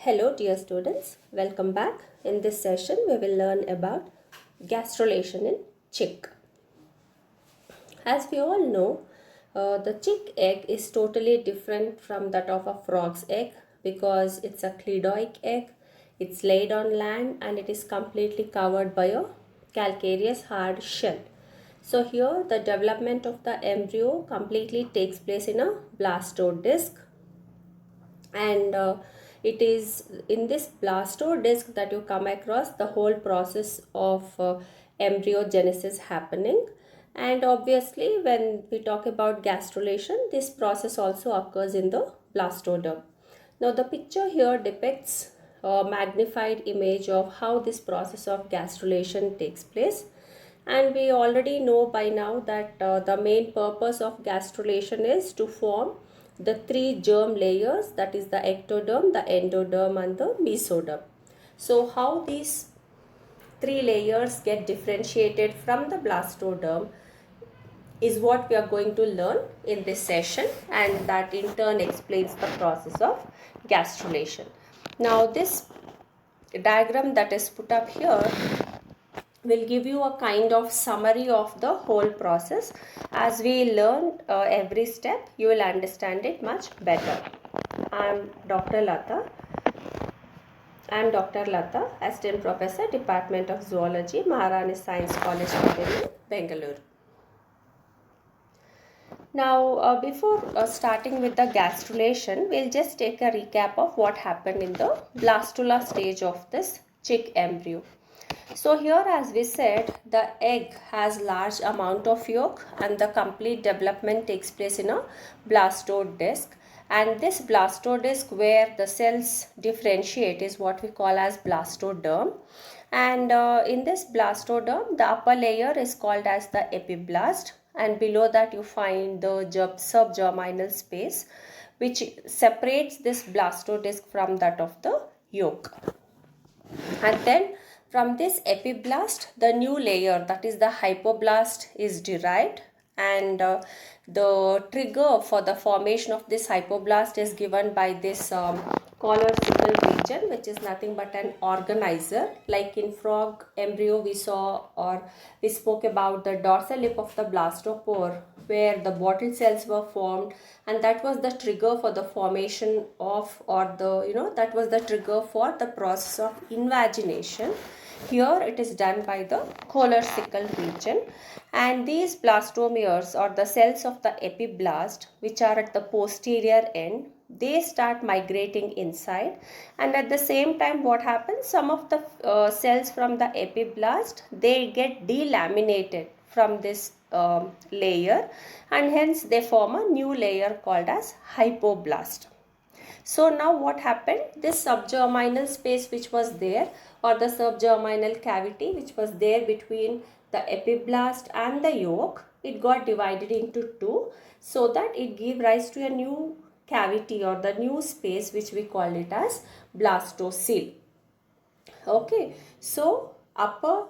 Hello dear students, welcome back. In this session we will learn about gastrulation in chick. As we all know, the chick egg is totally different from that of a frog's egg because it's a cladoid egg, it's laid on land and it is completely covered by a calcareous hard shell. So here the development of the embryo completely takes place in a blastodisc, and it is in this blastodisc that you come across the whole process of embryogenesis happening. And obviously when we talk about gastrulation, this process also occurs in the blastoderm. Now the picture here depicts a magnified image of how this process of gastrulation takes place. And we already know by now that the main purpose of gastrulation is to form the three germ layers, that is the ectoderm, the endoderm and the mesoderm. So how these three layers get differentiated from the blastoderm is what we are going to learn in this session, and that in turn explains the process of gastrulation. Now this diagram that is put up here will give you a kind of summary of the whole process. As we learn every step, you will understand it much better. I am Dr. Lata, Assistant Professor, Department of Zoology, Maharani Science College, Bengaluru. Now, before starting with the gastrulation, we'll just take a recap of what happened in the blastula stage of this chick embryo. So here, as we said, the egg has large amount of yolk and the complete development takes place in a blastodisc. And this blastodisc where the cells differentiate is what we call as blastoderm. And in this blastoderm, the upper layer is called as the epiblast, and below that you find the subgerminal space which separates this blastodisc from that of the yolk. And then from this epiblast, the new layer, that is the hypoblast, is derived, and the trigger for the formation of this hypoblast is given by this collar sickle region, which is nothing but an organizer. Like in frog embryo we saw, or we spoke about the dorsal lip of the blastopore where the bottle cells were formed, and that was the trigger for the formation of, or the that was the trigger for the process of invagination. Here it is done by the collar sickle region, and these blastomeres, or the cells of the epiblast, which are at the posterior end, they start migrating inside, and at the same time what happens, some of the cells from the epiblast, they get delaminated from this layer, and hence they form a new layer called as hypoblast. So now what happened, this subgerminal space which was there, or the subgerminal cavity which was there between the epiblast and the yolk, it got divided into two, so that it gave rise to a new cavity or the new space which we call it as blastocele. Okay, so upper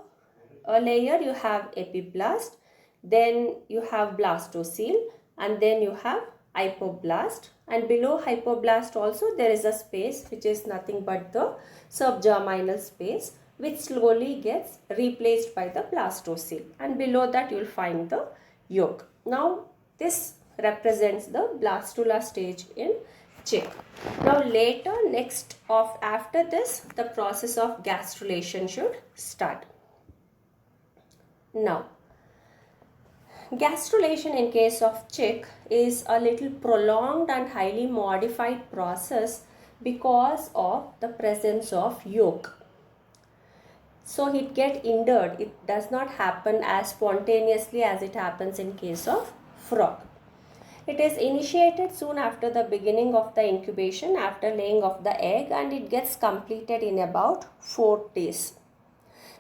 layer you have epiblast, then you have blastocele, and then you have hypoblast, and below hypoblast also there is a space which is nothing but the subgerminal space, which slowly gets replaced by the blastocele, and below that you will find the yolk. Now this represents the blastula stage in chick. Now later, after this, the process of gastrulation should start. Now gastrulation in case of chick is a little prolonged and highly modified process because of the presence of yolk. So it gets hindered. It does not happen as spontaneously as it happens in case of frog. It is initiated soon after the beginning of the incubation, after laying of the egg, and it gets completed in about 4 days.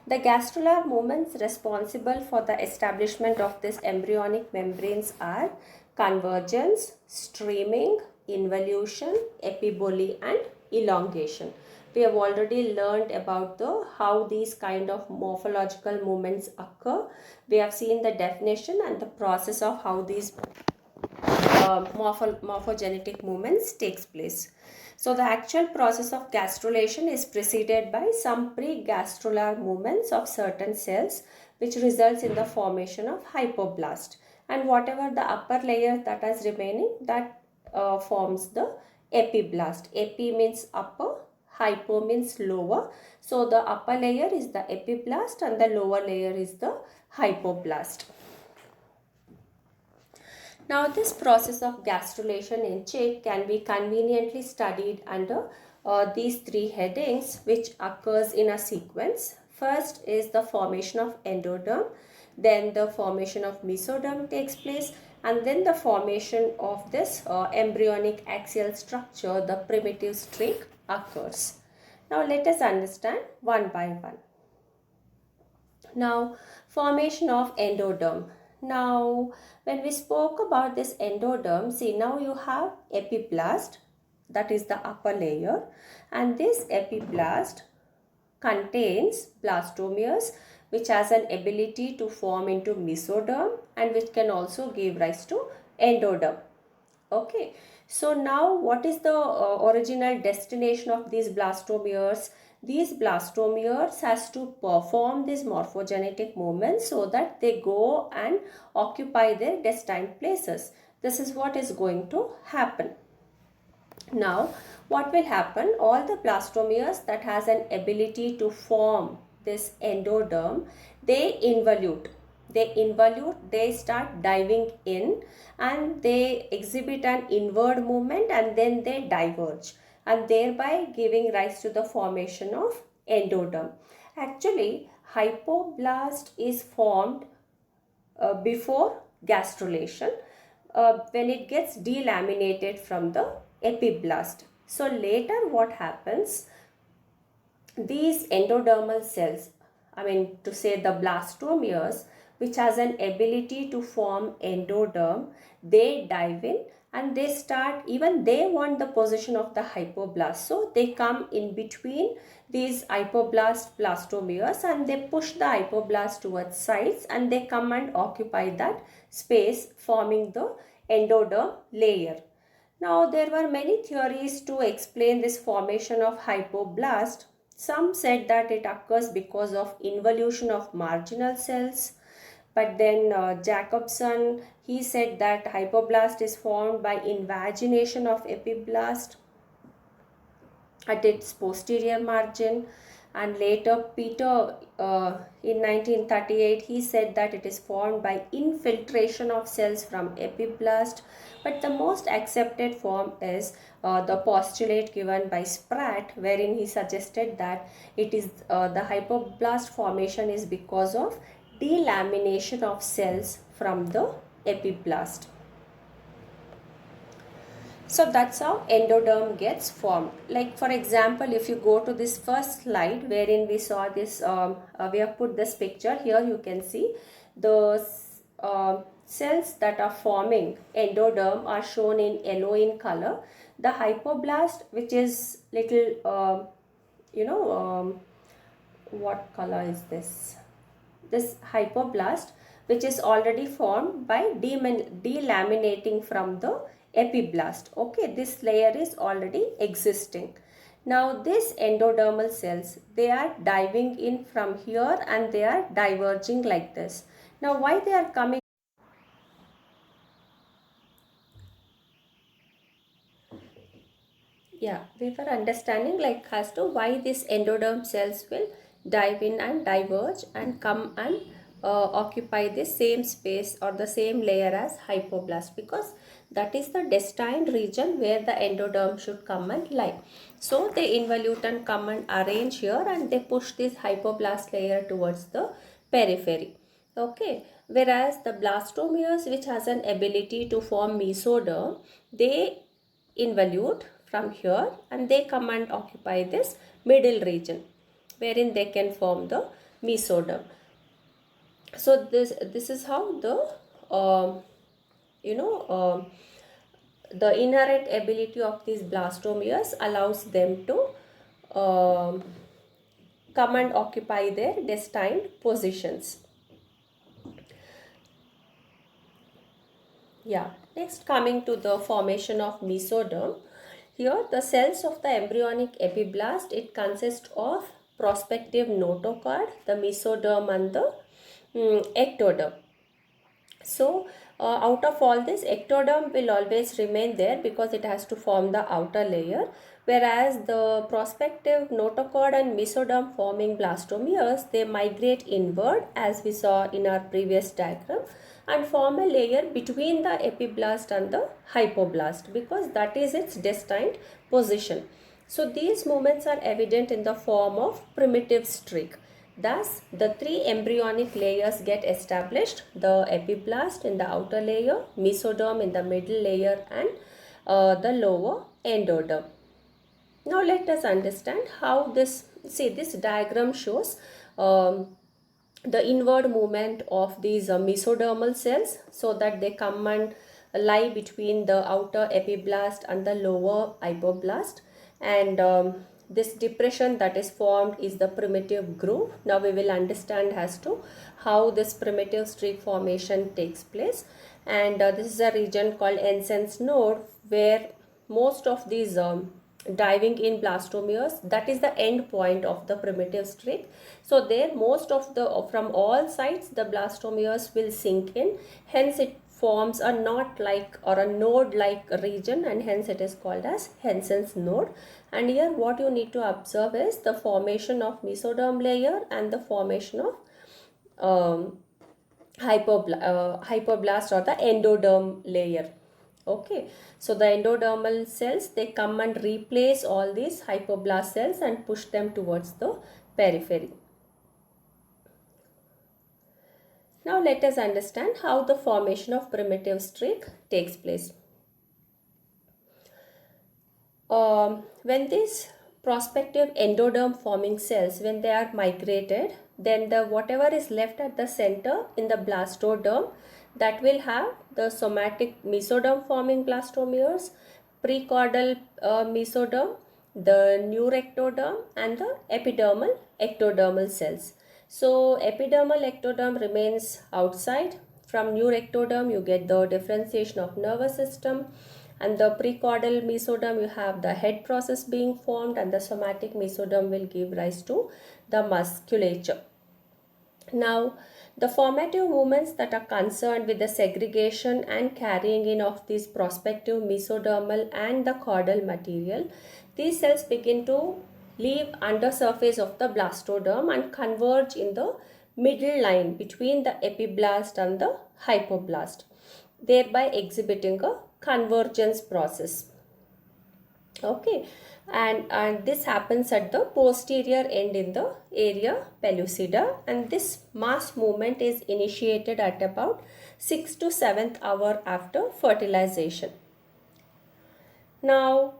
The gastrular movements responsible for the establishment of this embryonic membranes are convergence, streaming, involution, epiboly and elongation. We have already learned about how these kind of morphological movements occur. We have seen the definition and the process of how these morphogenetic movements takes place. So the actual process of gastrulation is preceded by some pre-gastrular movements of certain cells, which results in the formation of hypoblast, and whatever the upper layer that is remaining, that forms the epiblast. Epi means upper, hypo means lower. So the upper layer is the epiblast and the lower layer is the hypoblast. Now this process of gastrulation in chick can be conveniently studied under these three headings, which occurs in a sequence. First is the formation of endoderm, then the formation of mesoderm takes place, and then the formation of this embryonic axial structure, the primitive streak, occurs. Now let us understand one by one. Now, formation of endoderm. Now, when we spoke about this endoderm, see, now you have epiblast, that is the upper layer, and this epiblast contains blastomeres, which has an ability to form into mesoderm and which can also give rise to endoderm. Okay, so now what is the original destination of these blastomeres? These blastomeres has to perform these morphogenetic movements so that they go and occupy their destined places. This is what is going to happen. Now, what will happen? All the blastomeres that has an ability to form this endoderm, they involute. They start diving in and they exhibit an inward movement and then they diverge, and thereby giving rise to the formation of endoderm. Actually, hypoblast is formed before gastrulation when it gets delaminated from the epiblast. So later what happens, these endodermal cells, I mean to say the blastomeres, which has an ability to form endoderm, they dive in and they start, even they want the position of the hypoblast. So they come in between these hypoblast blastomeres and they push the hypoblast towards sides and they come and occupy that space, forming the endoderm layer. Now there were many theories to explain this formation of hypoblast. Some said that it occurs because of involution of marginal cells. But then Jacobson, he said that hypoblast is formed by invagination of epiblast at its posterior margin. And later Peter in 1938, he said that it is formed by infiltration of cells from epiblast. But the most accepted form is the postulate given by Spratt, wherein he suggested that it is the hypoblast formation is because of delamination of cells from the epiblast. So that's how endoderm gets formed. Like for example, if you go to this first slide wherein we saw this, we have put this picture here, you can see the cells that are forming endoderm are shown in yellow in color. The hypoblast, which is little, what color is this? This hypoblast, which is already formed by delaminating from the epiblast. Okay, this layer is already existing. Now this endodermal cells, they are diving in from here and they are diverging like this. Now why they are coming? Yeah, we were understanding like as to why these endoderm cells will dive in and diverge and come and occupy the same space or the same layer as hypoblast, because that is the destined region where the endoderm should come and lie. So they involute and come and arrange here and they push this hypoblast layer towards the periphery. Okay, whereas the blastomeres, which has an ability to form mesoderm, they involute from here and they come and occupy this middle region wherein they can form the mesoderm. So this is how the the inherent ability of these blastomeres allows them to come and occupy their destined positions. Yeah. Next, coming to the formation of mesoderm. Here, the cells of the embryonic epiblast, it consists of prospective notochord, the mesoderm and the ectoderm. So, out of all this, ectoderm will always remain there because it has to form the outer layer, whereas the prospective notochord and mesoderm forming blastomeres, they migrate inward as we saw in our previous diagram and form a layer between the epiblast and the hypoblast because that is its destined position. So, these movements are evident in the form of primitive streak. Thus, the three embryonic layers get established, the epiblast in the outer layer, mesoderm in the middle layer and the lower endoderm. Now, let us understand how this diagram shows the inward movement of these mesodermal cells so that they come and lie between the outer epiblast and the lower hypoblast, and this depression that is formed is the primitive groove. Now we will understand as to how this primitive streak formation takes place, and this is a region called Ensign's node where most of these diving in blastomeres, that is the end point of the primitive streak. So there most of the from all sides the blastomeres will sink in, hence it forms a knot like or a node like region, and hence it is called as Ensign's node. And here what you need to observe is the formation of mesoderm layer and the formation of hypoblast or the endoderm layer. Okay, so the endodermal cells, they come and replace all these hypoblast cells and push them towards the periphery. Now let us understand how the formation of primitive streak takes place. When these prospective endoderm forming cells, when they are migrated, then the whatever is left at the center in the blastoderm, that will have the somatic mesoderm forming blastomeres, precaudal mesoderm, the neurectoderm and the epidermal ectodermal cells. So epidermal ectoderm remains outside. From neurectoderm you get the differentiation of nervous system, and the precaudal mesoderm you have the head process being formed, and the somatic mesoderm will give rise to the musculature. Now, the formative movements that are concerned with the segregation and carrying in of these prospective mesodermal and the caudal material, these cells begin to leave under surface of the blastoderm and converge in the middle line between the epiblast and the hypoblast, thereby exhibiting a convergence process. Okay, and this happens at the posterior end in the area pellucida, and this mass movement is initiated at about 6th to 7th hour after fertilization. Now,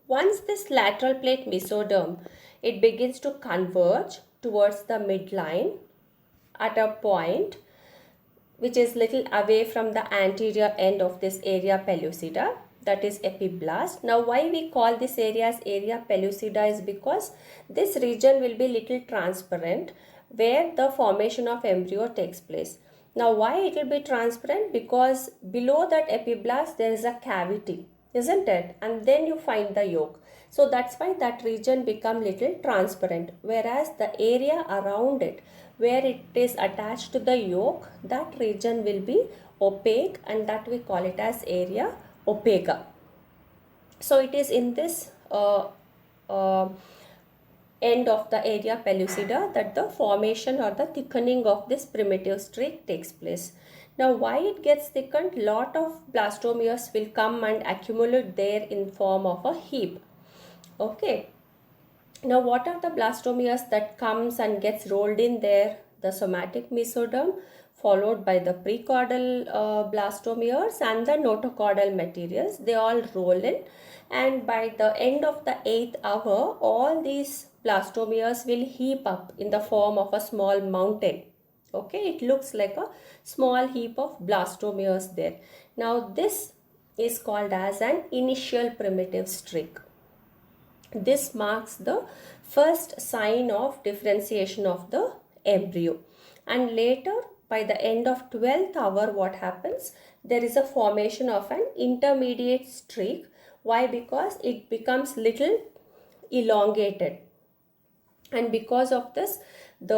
once this lateral plate mesoderm, it begins to converge towards the midline at a point which is little away from the anterior end of this area pellucida, that is epiblast. Now why we call this area as area pellucida is because this region will be little transparent where the formation of embryo takes place. Now why it will be transparent? Because below that epiblast there is a cavity, isn't it? And then you find the yolk. So that's why that region become little transparent, whereas the area around it where it is attached to the yolk, that region will be opaque, and that we call it as area opaca. So it is in this end of the area pellucida that the formation or the thickening of this primitive streak takes place. Now why it gets thickened? Lot of blastomeres will come and accumulate there in form of a heap. Okay. Now what are the blastomeres that comes and gets rolled in there? The somatic mesoderm, followed by the precaudal blastomeres and the notochordal materials. They all roll in, and by the end of the 8th hour, all these blastomeres will heap up in the form of a small mountain. Okay, it looks like a small heap of blastomeres there. Now this is called as an initial primitive streak. This marks the first sign of differentiation of the embryo, and later by the end of 12th hour, what happens? There is a formation of an intermediate streak. Why? Because it becomes little elongated, and because of this, the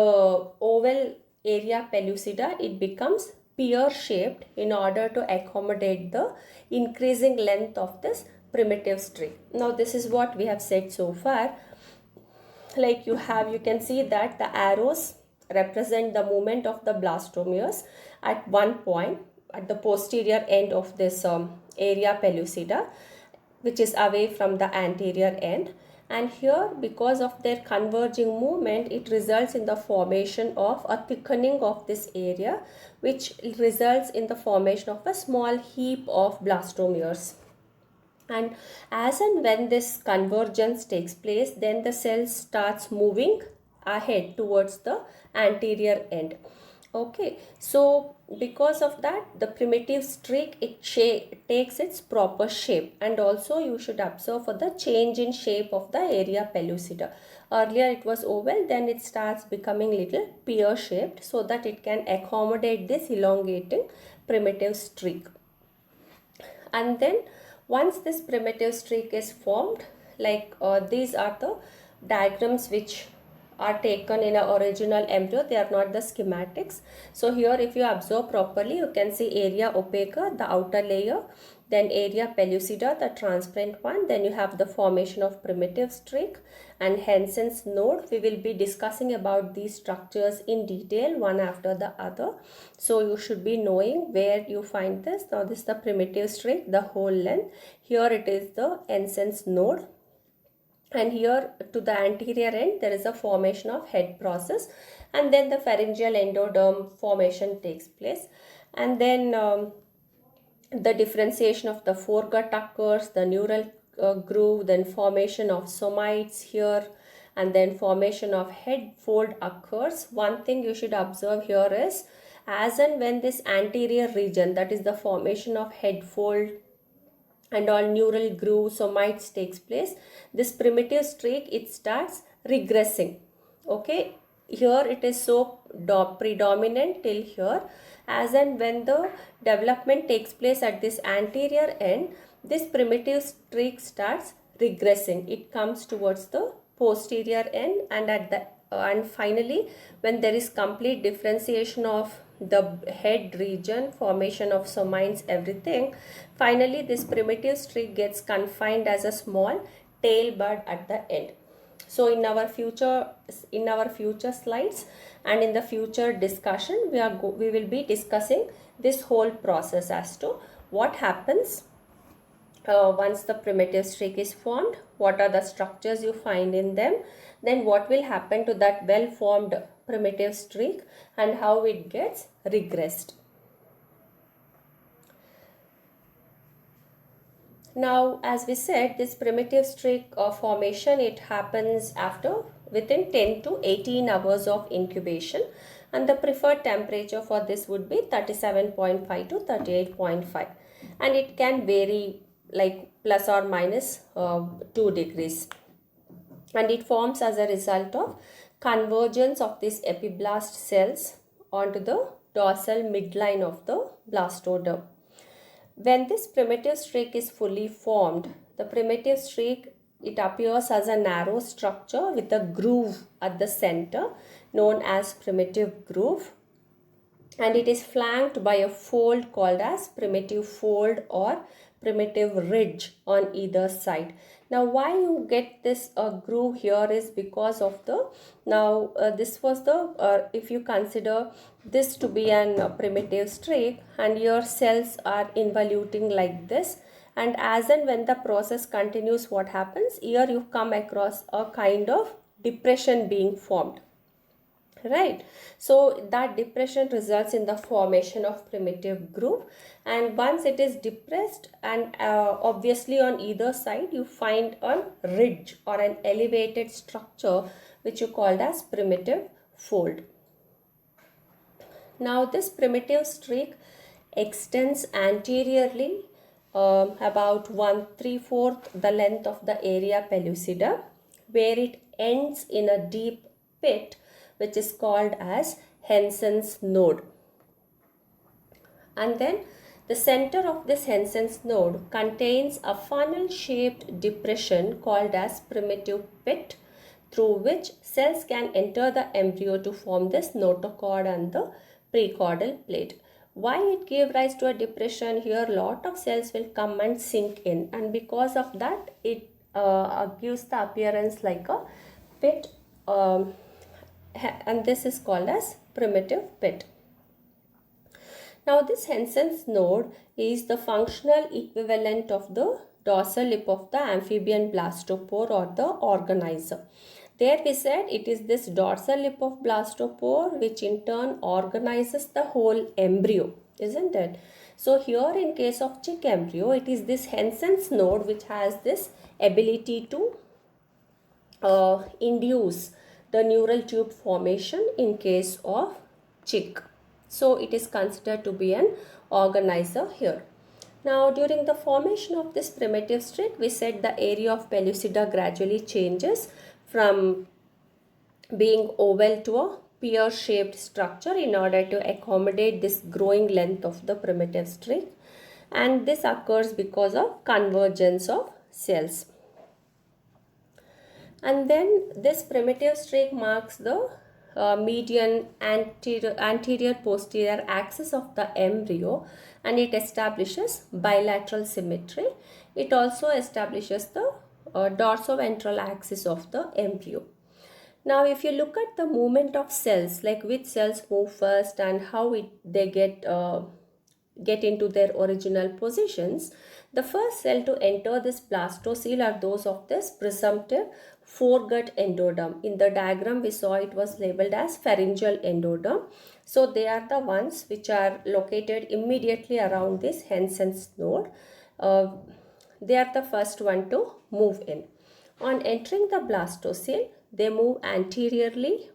oval area pellucida, it becomes pear shaped in order to accommodate the increasing length of this primitive streak. Now this is what we have said so far. Like you can see that the arrows represent the movement of the blastomeres at one point at the posterior end of this area pellucida, which is away from the anterior end. And here, because of their converging movement, it results in the formation of a thickening of this area, which results in the formation of a small heap of blastomeres. And as and when this convergence takes place, then the cell starts moving ahead towards the anterior end. Okay, so because of that, the primitive streak, it takes its proper shape. And also you should observe for the change in shape of the area pellucida. Earlier it was oval, then it starts becoming little pear shaped, so that it can accommodate this elongating primitive streak. And then once this primitive streak is formed, like these are the diagrams which are taken in an original embryo. They are not the schematics. So here, if you observe properly, you can see area opaca, the outer layer, then area pellucida, the transparent one, then you have the formation of primitive streak and Hansen's node. We will be discussing about these structures in detail one after the other. So you should be knowing where you find this. Now this is the primitive streak, the whole length. Here it is the Hansen's node. And here to the anterior end, there is a formation of head process, and then the pharyngeal endoderm formation takes place. And then the differentiation of the foregut occurs, the neural groove, then formation of somites here, and then formation of head fold occurs. One thing you should observe here is, as and when this anterior region, that is the formation of head fold and all neural groove somites takes place, this primitive streak, it starts regressing. Okay, here it is so predominant till here. As and when the development takes place at this anterior end, this primitive streak starts regressing. It comes towards the posterior end, and at the and finally, when there is complete differentiation of the head region, formation of somites, everything, finally this primitive streak gets confined as a small tail bud at the end. So in our future slides and in the future discussion, we will be discussing this whole process as to what happens once the primitive streak is formed, what are the structures you find in them, then what will happen to that well formed primitive streak and how it gets regressed. Now, as we said, this primitive streak formation, it happens within 10 to 18 hours of incubation, and the preferred temperature for this would be 37.5 to 38.5, and it can vary like plus or minus 2 degrees, and it forms as a result of convergence of these epiblast cells onto the dorsal midline of the blastoderm. When this primitive streak is fully formed, the primitive streak, it appears as a narrow structure with a groove at the center known as primitive groove, and it is flanked by a fold called as primitive fold or primitive ridge on either side. Now why you get this groove here is because of this was the if you consider this to be an primitive streak and your cells are involuting like this, and as and when the process continues, what happens here, you come across a kind of depression being formed. Right, so that depression results in the formation of primitive groove, and once it is depressed, and obviously on either side you find a ridge or an elevated structure which you called as primitive fold. Now this primitive streak extends anteriorly about 1/3 the length of the area pellucida, where it ends in a deep pit which is called as Hansen's node. And then the center of this Hensen's node contains a funnel-shaped depression called as primitive pit, through which cells can enter the embryo to form this notochord and the precaudal plate. Why it gave rise to a depression? Here lot of cells will come and sink in, and because of that it gives the appearance like a pit, and this is called as primitive pit. Now this Hensen's node is the functional equivalent of the dorsal lip of the amphibian blastopore or the organizer. There we said it is this dorsal lip of blastopore which in turn organizes the whole embryo, isn't it? So here in case of chick embryo, it is this Hensen's node which has this ability to induce the neural tube formation in case of chick. So it is considered to be an organizer here. Now during the formation of this primitive streak, we said the area of pellucida gradually changes from being oval to a pear-shaped structure in order to accommodate this growing length of the primitive streak, and this occurs because of convergence of cells. And then this primitive streak marks the median anterior posterior axis of the embryo, and it establishes bilateral symmetry. It also establishes the dorsoventral axis of the embryo. Now if you look at the movement of cells, like which cells move first and how they get into their original positions, the first cell to enter this blastocele are those of this presumptive foregut endoderm. In the diagram we saw it was labeled as pharyngeal endoderm. So they are the ones which are located immediately around this Hensen's node. They are the first one to move in. On entering the blastocele, they move anteriorly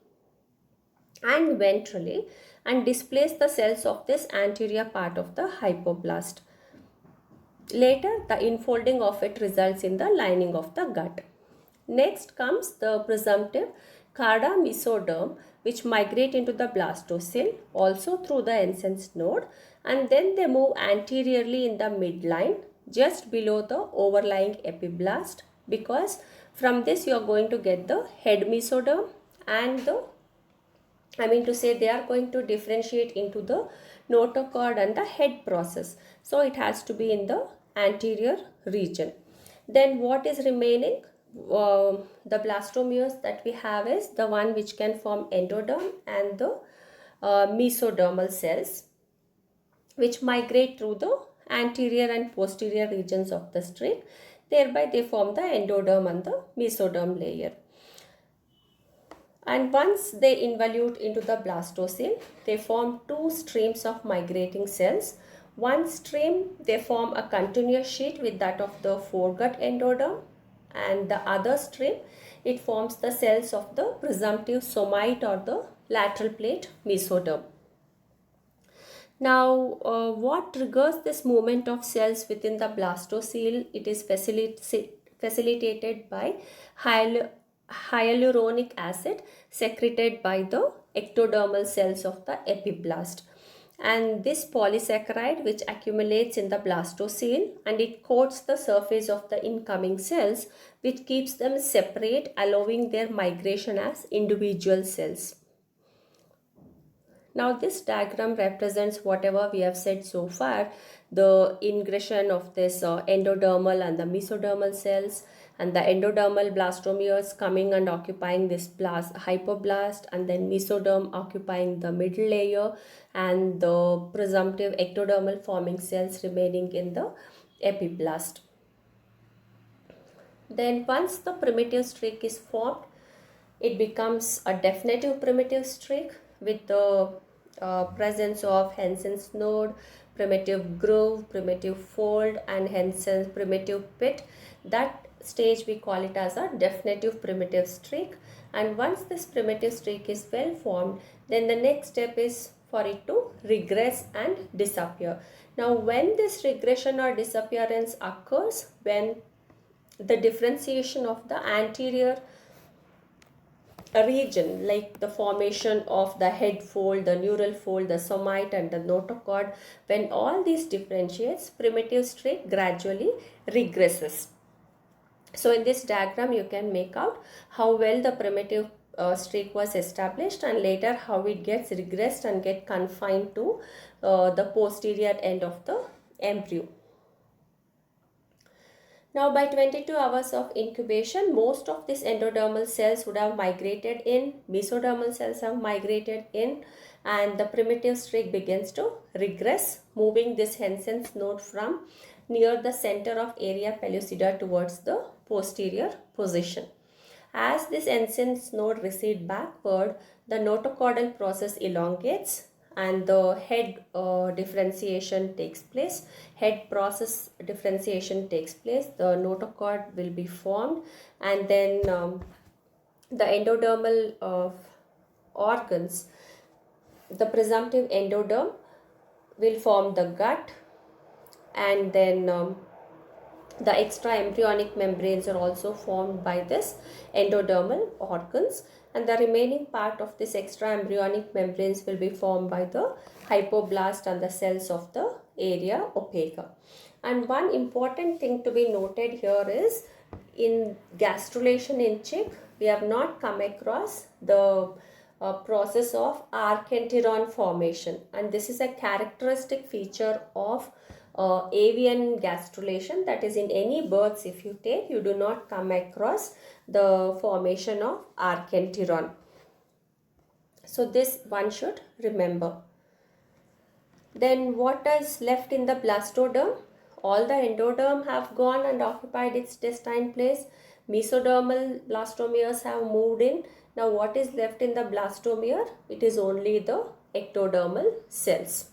and ventrally and displace the cells of this anterior part of the hypoblast. Later, the infolding of it results in the lining of the gut. Next comes the presumptive carda mesoderm, which migrate into the blastocele also through the Hensen's node, and then they move anteriorly in the midline just below the overlying epiblast, because from this you are going to get the head mesoderm, and they are going to differentiate into the notochord and the head process. So it has to be in the anterior region. Then what is remaining? The blastomeres that we have is the one which can form endoderm and the mesodermal cells, which migrate through the anterior and posterior regions of the streak. Thereby they form the endoderm and the mesoderm layer. And once they involute into the blastocele, they form two streams of migrating cells. One stream, they form a continuous sheet with that of the foregut endoderm, and the other stream, it forms the cells of the presumptive somite or the lateral plate mesoderm. Now, what triggers this movement of cells within the blastocele? It is facilitated by hyaluronic acid secreted by the ectodermal cells of the epiblast. And this polysaccharide which accumulates in the blastocele, and it coats the surface of the incoming cells, which keeps them separate, allowing their migration as individual cells. Now this diagram represents whatever we have said so far, the ingression of this endodermal and the mesodermal cells, and the endodermal blastomeres coming and occupying this hypoblast, and then mesoderm occupying the middle layer, and the presumptive ectodermal forming cells remaining in the epiblast. Then once the primitive streak is formed, it becomes a definitive primitive streak with the presence of Hensen's node, primitive groove, primitive fold, and Hensen's primitive pit. That stage we call it as a definitive primitive streak. And once this primitive streak is well formed, then the next step is for it to regress and disappear. Now when this regression or disappearance occurs, when the differentiation of the anterior a region like the formation of the head fold, the neural fold, the somite and the notochord. When all these differentiates, primitive streak gradually regresses. So in this diagram you can make out how well the primitive streak was established, and later how it gets regressed and get confined to the posterior end of the embryo. Now by 22 hours of incubation, most of these endodermal cells would have migrated in, mesodermal cells have migrated in, and the primitive streak begins to regress, moving this Hensen's node from near the center of area pellucida towards the posterior position. As this Hensen's node recedes backward, the notochordal process elongates and the head differentiation takes place. Head process differentiation takes place. The notochord will be formed, and then the endodermal organs, the presumptive endoderm will form the gut, and then the extra embryonic membranes are also formed by this endodermal organs, and the remaining part of this extra embryonic membranes will be formed by the hypoblast and the cells of the area opaca. And one important thing to be noted here is, in gastrulation in chick, we have not come across the process of archenteron formation, and this is a characteristic feature of avian gastrulation. That is, in any birds if you take, you do not come across the formation of archenteron. So this one should remember. Then what is left in the blastoderm? All the endoderm have gone and occupied its destined place. Mesodermal blastomeres have moved in. Now what is left in the blastomere? It is only the ectodermal cells.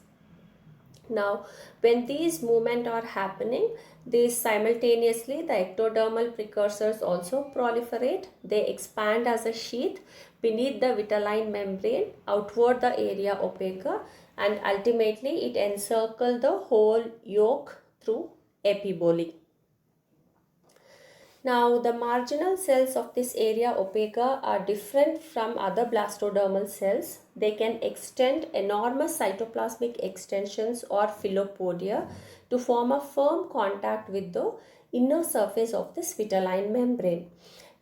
Now when these movements are happening, these simultaneously the ectodermal precursors also proliferate. They expand as a sheath beneath the vitelline membrane outward the area opaca, and ultimately it encircles the whole yolk through epiboly. Now the marginal cells of this area opaca are different from other blastodermal cells. They can extend enormous cytoplasmic extensions or philopodia to form a firm contact with the inner surface of this vitelline membrane.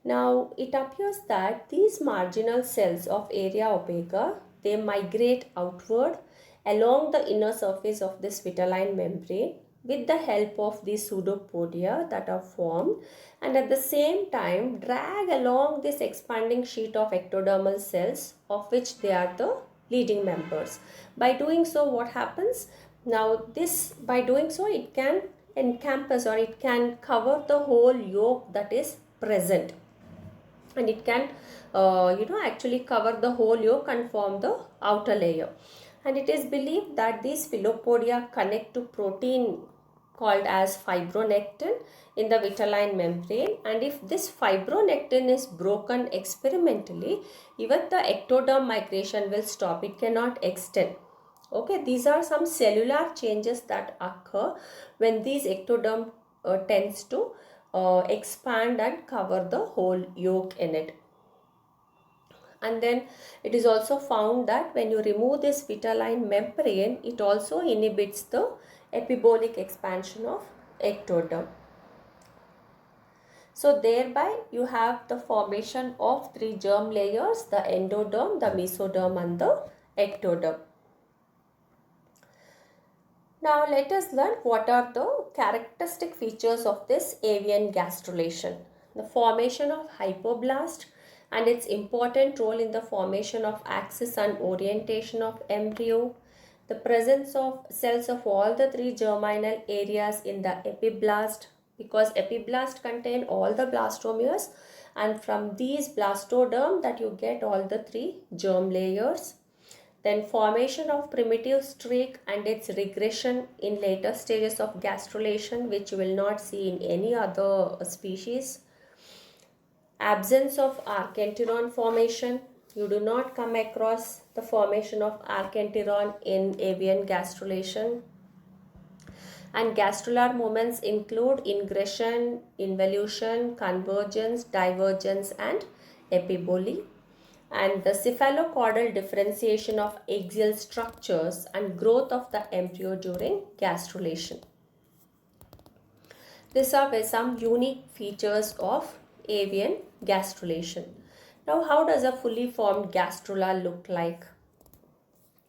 Now it appears that these marginal cells of area opaca, they migrate outward along the inner surface of this vitelline membrane with the help of these pseudopodia that are formed, and at the same time drag along this expanding sheet of ectodermal cells, of which they are the leading members. By doing so, what happens? Now by doing so, it can encompass, or it can cover the whole yolk that is present, and it can actually cover the whole yolk and form the outer layer. And it is believed that these philopodia connect to protein called as fibronectin in the vitelline membrane, and if this fibronectin is broken experimentally, even the ectoderm migration will stop. It cannot extend. Okay, these are some cellular changes that occur when these ectoderm tends to expand and cover the whole yolk in it. And then it is also found that when you remove this vitelline membrane, it also inhibits the epibolic expansion of ectoderm. So thereby you have the formation of three germ layers: the endoderm, the mesoderm and the ectoderm. Now let us learn what are the characteristic features of this avian gastrulation. The formation of hypoblast and its important role in the formation of axis and orientation of embryo. The presence of cells of all the three germinal areas in the epiblast, because epiblast contain all the blastomeres, and from these blastoderm that you get all the three germ layers. Then formation of primitive streak and its regression in later stages of gastrulation, which you will not see in any other species. Absence of archenteron formation. You do not come across the formation of archenteron in avian gastrulation. And gastrular movements include ingression, involution, convergence, divergence and epiboly. and the cephalocaudal differentiation of axial structures and growth of the embryo during gastrulation. These are some unique features of avian gastrulation. Now, how does a fully formed gastrula look like?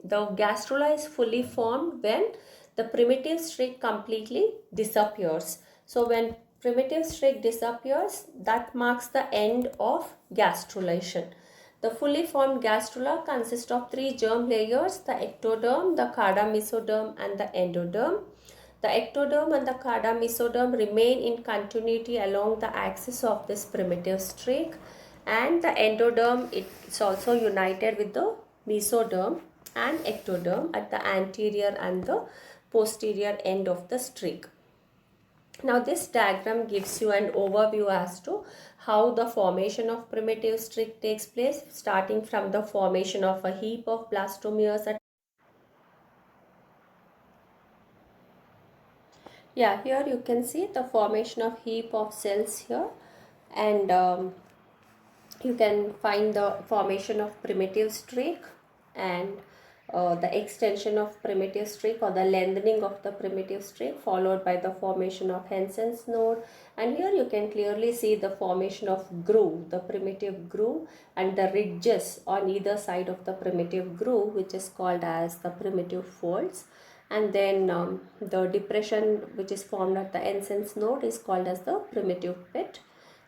The gastrula is fully formed when the primitive streak completely disappears. So when primitive streak disappears, that marks the end of gastrulation. The fully formed gastrula consists of three germ layers: the ectoderm, the carda mesoderm, and the endoderm. The ectoderm and the carda mesoderm remain in continuity along the axis of this primitive streak, and the endoderm is also united with the mesoderm and ectoderm at the anterior and the posterior end of the streak. Now this diagram gives you an overview as to how the formation of primitive streak takes place, starting from the formation of a heap of blastomeres at here you can see the formation of heap of cells here, and you can find the formation of primitive streak and the extension of primitive streak or the lengthening of the primitive streak, followed by the formation of Hensen's node. And here you can clearly see the formation of groove, the primitive groove, and the ridges on either side of the primitive groove, which is called as the primitive folds. And then the depression which is formed at the Hensen's node is called as the primitive pit.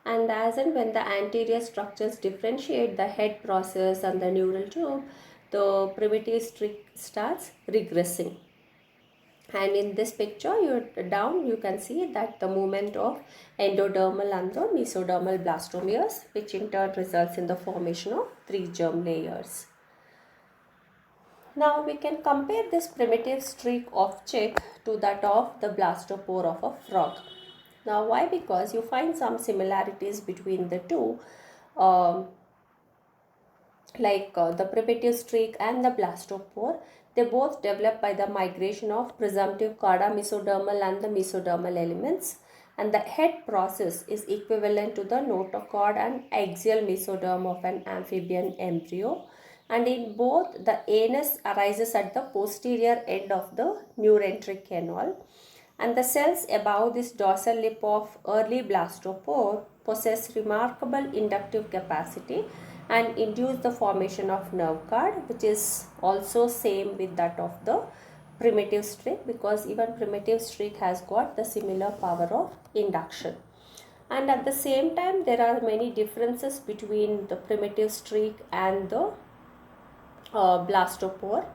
And as and when the anterior structures differentiate the head process and the neural tube, the primitive streak starts regressing. And in this picture, you can see that the movement of endodermal and the mesodermal blastomeres, which in turn results in the formation of three germ layers. Now we can compare this primitive streak of chick to that of the blastopore of a frog. Now why? Because you find some similarities between the two, the primitive streak and the blastopore. They both develop by the migration of presumptive carda mesodermal and the mesodermal elements, and the head process is equivalent to the notochord and axial mesoderm of an amphibian embryo. And in both, the anus arises at the posterior end of the neurenteric canal, and the cells above this dorsal lip of early blastopore possess remarkable inductive capacity and induce the formation of nerve cord, which is also same with that of the primitive streak, because even primitive streak has got the similar power of induction. And at the same time, there are many differences between the primitive streak and the blastopore.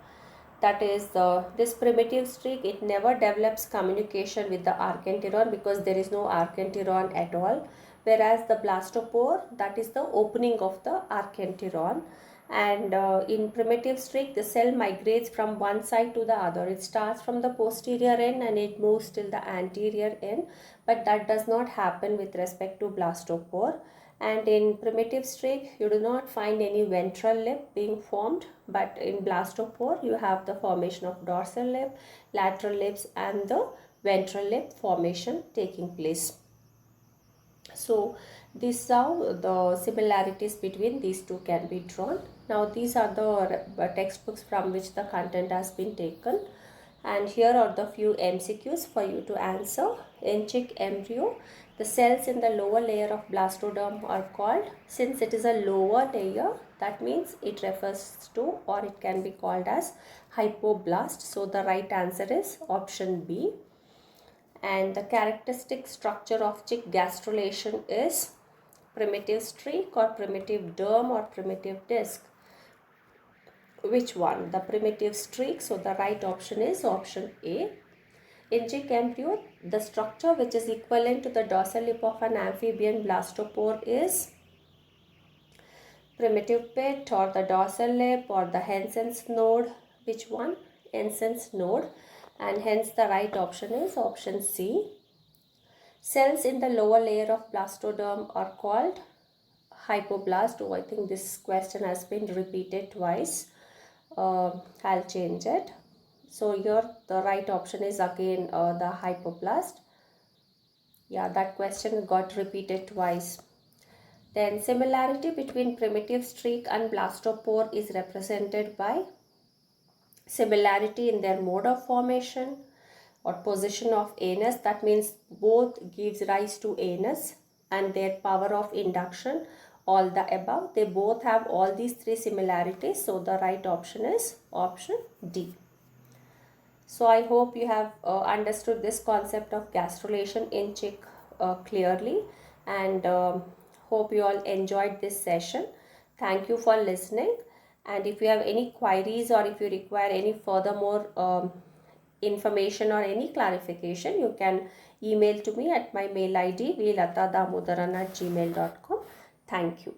That is, this primitive streak, it never develops communication with the archenteron because there is no archenteron at all, whereas the blastopore, that is the opening of the archenteron. And in primitive streak, the cell migrates from one side to the other. It starts from the posterior end and it moves till the anterior end, but that does not happen with respect to blastopore. And in primitive streak, you do not find any ventral lip being formed, but in blastopore, you have the formation of dorsal lip, lateral lips, and the ventral lip formation taking place. So these are the similarities between these two can be drawn. Now these are the textbooks from which the content has been taken, and here are the few MCQs for you to answer. In chick embryo, the cells in the lower layer of blastoderm are called, since it is a lower layer, that means it refers to, or it can be called as hypoblast. So the right answer is option B. And the characteristic structure of chick gastrulation is primitive streak or primitive derm or primitive disc. Which one? The primitive streak. So the right option is option A. In chick embryo, the structure which is equivalent to the dorsal lip of an amphibian blastopore is primitive pit or the dorsal lip or the Hensen's node. Which one? Hensen's node. And hence the right option is option C. Cells in the lower layer of blastoderm are called hypoblast. Oh, I think this question has been repeated twice. I'll change it. So here the right option is again the hypoblast. Yeah, that question got repeated twice. Then similarity between primitive streak and blastopore is represented by similarity in their mode of formation or position of anus. That means both gives rise to anus, and their power of induction, all the above. They both have all these three similarities. So the right option is option D. So I hope you have understood this concept of gastrulation in chick clearly, and hope you all enjoyed this session. Thank you for listening, and if you have any queries or if you require any furthermore information or any clarification, you can email to me at my mail id vlatadamodaran@gmail.com. Thank you.